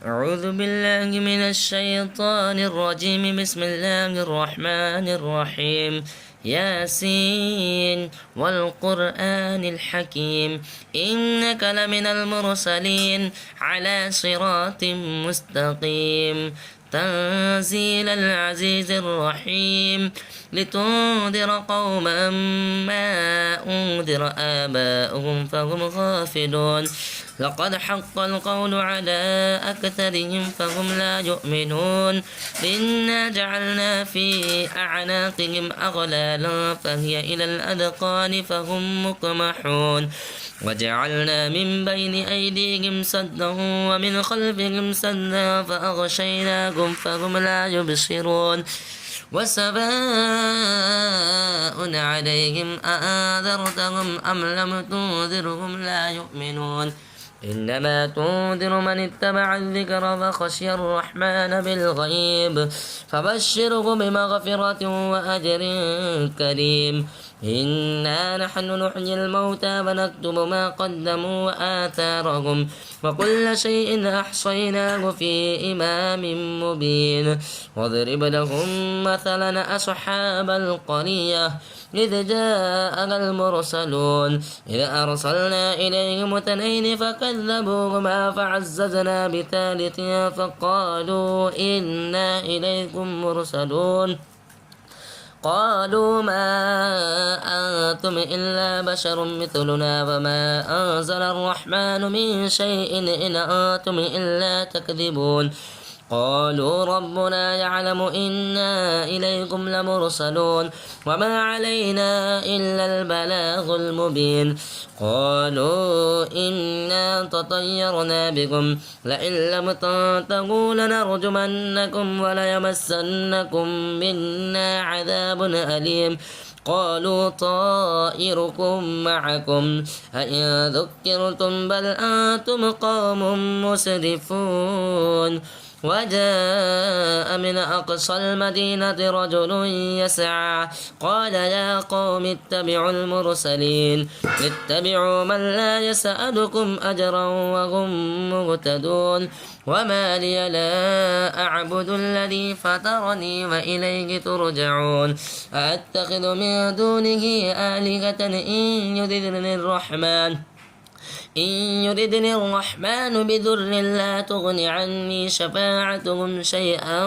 أعوذ بالله من الشيطان الرجيم. بسم الله الرحمن الرحيم. ياسين والقرآن الحكيم إنك لمن المرسلين على صراط مستقيم. تنزيل العزيز الرحيم لتنذر قوما ما أنذر آباؤهم فهم غافلون. لقد حق القول على أكثرهم فهم لا يؤمنون. إنا جعلنا في أعناقهم أغلالا فهي إلى الأذقان فهم مقمحون. وجعلنا من بين أيديهم سدا ومن خلفهم سدا فأغشيناهم فهم لا يبصرون. وسواء عليهم أأنذرتهم أم لم تنذرهم لا يؤمنون. إنما تنذر من اتبع الذكر وخشي الرحمن بالغيب فبشره بمغفرة وأجر كريم. إنا نحن نحيي الموتى ونكتب ما قدموا وآثارهم وكل شيء أحصيناه في إمام مبين. واضرب لهم مثلا أصحاب القرية إذ جاءنا المرسلون إذ أرسلنا إليهم اثنين فكذبوهما فعززنا بثالث فقالوا إنا إليكم مرسلون. قالوا ما أنتم إلا بشر مثلنا وما أنزل الرحمن من شيء إن أنتم إلا تكذبون. قالوا ربنا يعلم إنا إليكم لمرسلون وما علينا إلا البلاغ المبين. قالوا إنا تطيرنا بكم لئن لم تنتهوا لنرجمنكم وليمسنكم منا عذاب أليم. قالوا طائركم معكم أئن ذكرتم بل أنتم قوم مسرفون. وجاء من أقصى المدينة رجل يسعى قال يا قوم اتبعوا المرسلين اتبعوا من لا يسألكم أجرا وهم مهتدون. وما لي لا أعبد الذي فطرني وإليه ترجعون. أتخذ من دونه آلهة إن يردني الرحمن بضر لا تغن عني شفاعتهم شيئا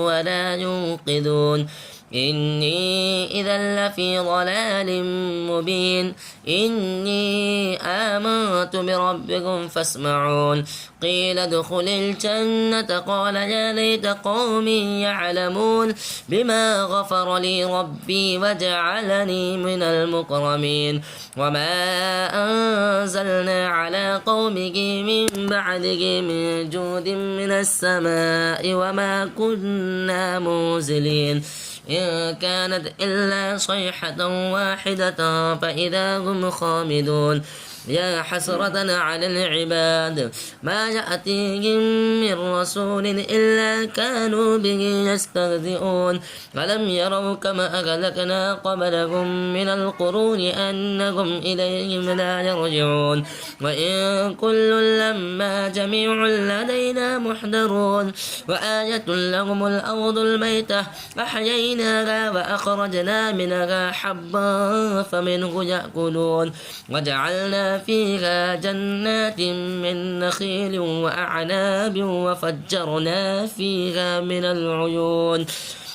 ولا ينقذون. إني إذا لفي ضلال مبين. إني آمنت بربكم فاسمعون. قيل ادخل الجنة قال يا ليت قومي يعلمون بما غفر لي ربي وجعلني من المكرمين. وما أنزلنا على قومه من بعده من جود من السماء وما كنا منزلين. إن كانت إلا صيحة واحدة فإذا هم خامدون. يا حسرة على العباد ما يأتيهم من رسول إلا كانوا به يستهزئون. ألم يروا كما أهلكنا قبلهم من القرون أنهم إليهم لا يرجعون. وإن كل لما جميع لدينا محضرون. وآية لهم الأرض الميتة أحييناها وأخرجنا منها حبا فمنه يأكلون. وجعلنا فيها جنات من نخيل وأعناب وفجرنا فيها من العيون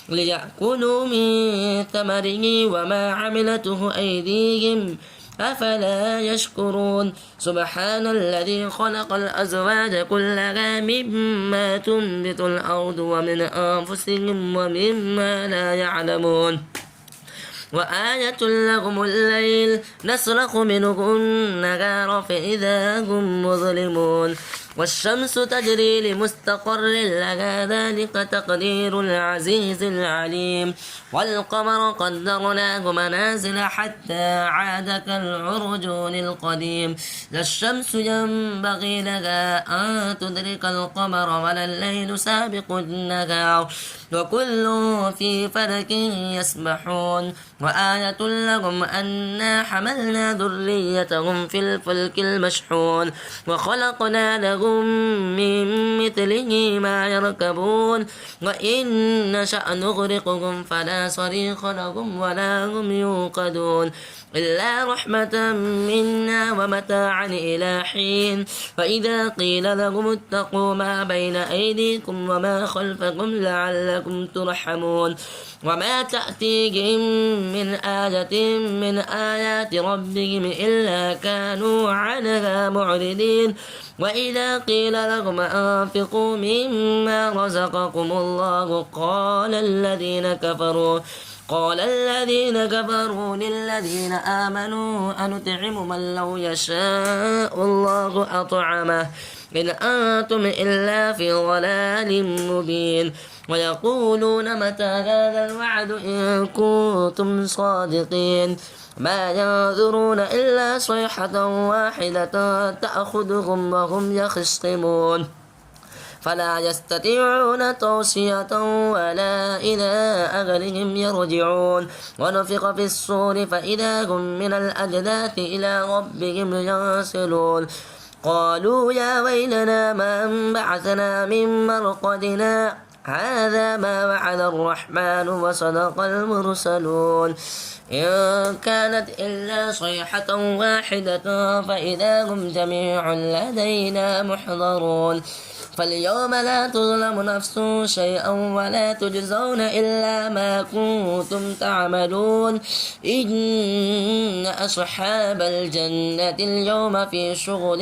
ليأكلوا من ثمره وما عملته أيديهم أفلا يشكرون. سبحان الذي خلق الأزواج كلها مما تنبت الأرض ومن أنفسهم ومما لا يعلمون. وآية لهم الليل نسلخ منه النهار فإذا هم مظلمون. والشمس تجري لمستقر لها ذلك تقدير العزيز العليم. والقمر قدرناه منازل حتى عاد كالعرجون القديم. لا الشمس ينبغي لها أن تدرك القمر ولا الليل سابق النهار وكل في فلك يسبحون. وآية لهم أنا حملنا ذريتهم في الفلك المشحون وخلقنا لهم من لمثله ما يركبون وإن نشأ نغرقهم فلا صريخ لهم ولا هم ينقذون إلا رحمة منا ومتاعا إلى حين فإذا قيل لهم اتقوا ما بين أيديكم وما خلفكم لعلكم ترحمون وما تأتيهم من آية من آيات ربهم إلا كانوا عنها معرضين وإذا قيل لهم أنفقوا مما رزقكم الله قال الذين كفروا للذين آمنوا أنطعم من لو يشاء الله أطعمه إن أنتم إلا في ضلال مبين ويقولون متى هذا الوعد إن كنتم صادقين ما ينظرون إلا صيحة واحدة تأخذهم وهم يخصمون فلا يستطيعون توصية ولا إلى أهلهم يرجعون ونفخ في الصور فإذا هم من الأجداث إلى ربهم ينسلون قالوا يا ويلنا من بعثنا من مرقدنا هذا ما وعد الرحمن وصدق المرسلون إن كانت إلا صيحة واحدة فإذا هم جميع لدينا محضرون فاليوم لا تظلم نفس شيئا ولا تجزون إلا ما كنتم تعملون إن أصحاب الجنة اليوم في شغل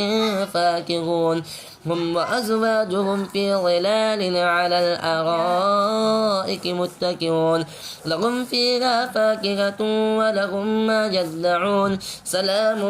فاكهون هم وأزواجهم في ظلال على الأرائك متكئون لهم فيها فاكهة ولهم ما يدعون سلام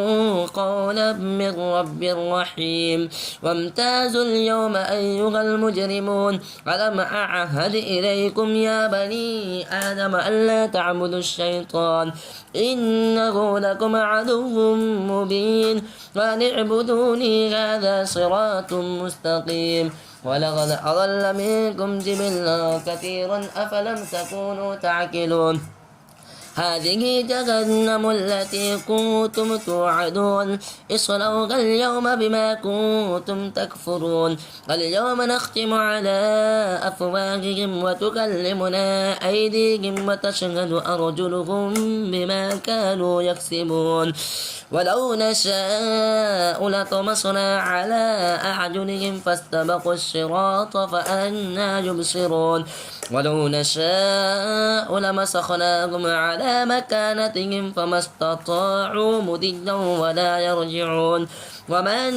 قولا من رب رحيم وامتازوا اليوم أيها المجرمون ألم أعهد إليكم يا بني آدم ألا تعبدوا الشيطان إنه لكم عدو مبين وأن اعبدوني هذا صراط مستقيم ولقد أضل منكم جبلا كثيرا أفلم تكونوا تعقلون هذه جهنم التي كنتم توعدون اصلوها اليوم بما كنتم تكفرون اليوم نختم على أفواههم وتكلمنا أيديهم وتشهد أرجلهم بما كانوا يكسبون ولو نشاء لطمسنا على أعينهم فاستبقوا الصراط فأنا يبصرون ولو نشاء لمسخناهم على مكانتهم فما استطاعوا مضيا ولا يرجعون ومن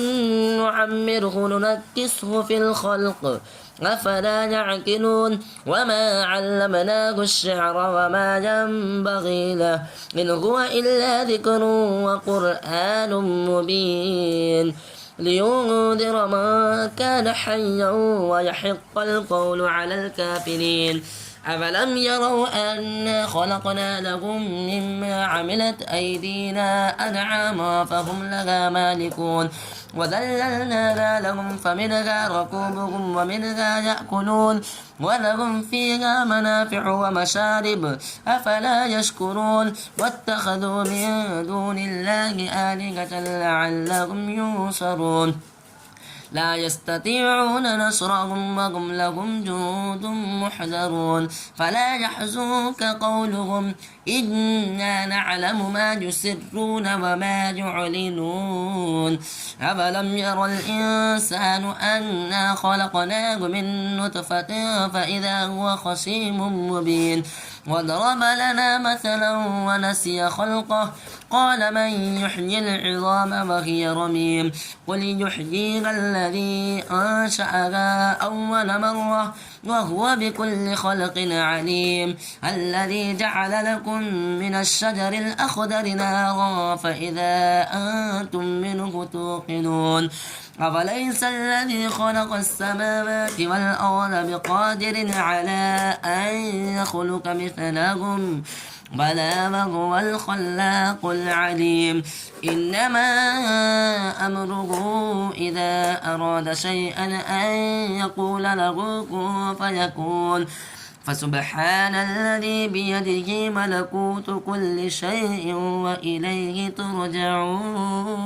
نعمره ننكسه في الخلق أفلا يعقلون وما علمناه الشعر وما ينبغي له إن هو إلا ذكر وقرآن مبين لينذر من كان حيا ويحق القول على الكافرين أفلم يروا أنا خلقنا لهم مما عملت أيدينا أنعاما فهم لها مالكون وذللناها لهم فمنها ركوبهم ومنها يأكلون ولهم فيها منافع ومشارب أفلا يشكرون واتخذوا من دون الله آلهة لعلهم ينصرون لا يستطيعون نصرهم وهم لهم جند محضرون فلا يحزنك قولهم إنا نعلم ما يسرون وما يعلنون أفلم ير الإنسان أنا خلقناه من نطفة فإذا هو خصيم مبين وضرب لنا مثلا ونسي خلقه قال من يحيي العظام وهي رميم قل يحييها الذي أنشأها أول مرة وهو بكل خلق عليم الذي جعل لكم من الشجر الأخضر نارا فإذا أنتم منه توقدون أفليس الذي خلق السماوات والأرض بقادر على أن يخلق مثلهم بلى وهو الخلاق العليم إنما أمره إذا أراد شيئا أن يقول له كن فيكون فسبحان الذي بيده ملكوت كل شيء وإليه ترجعون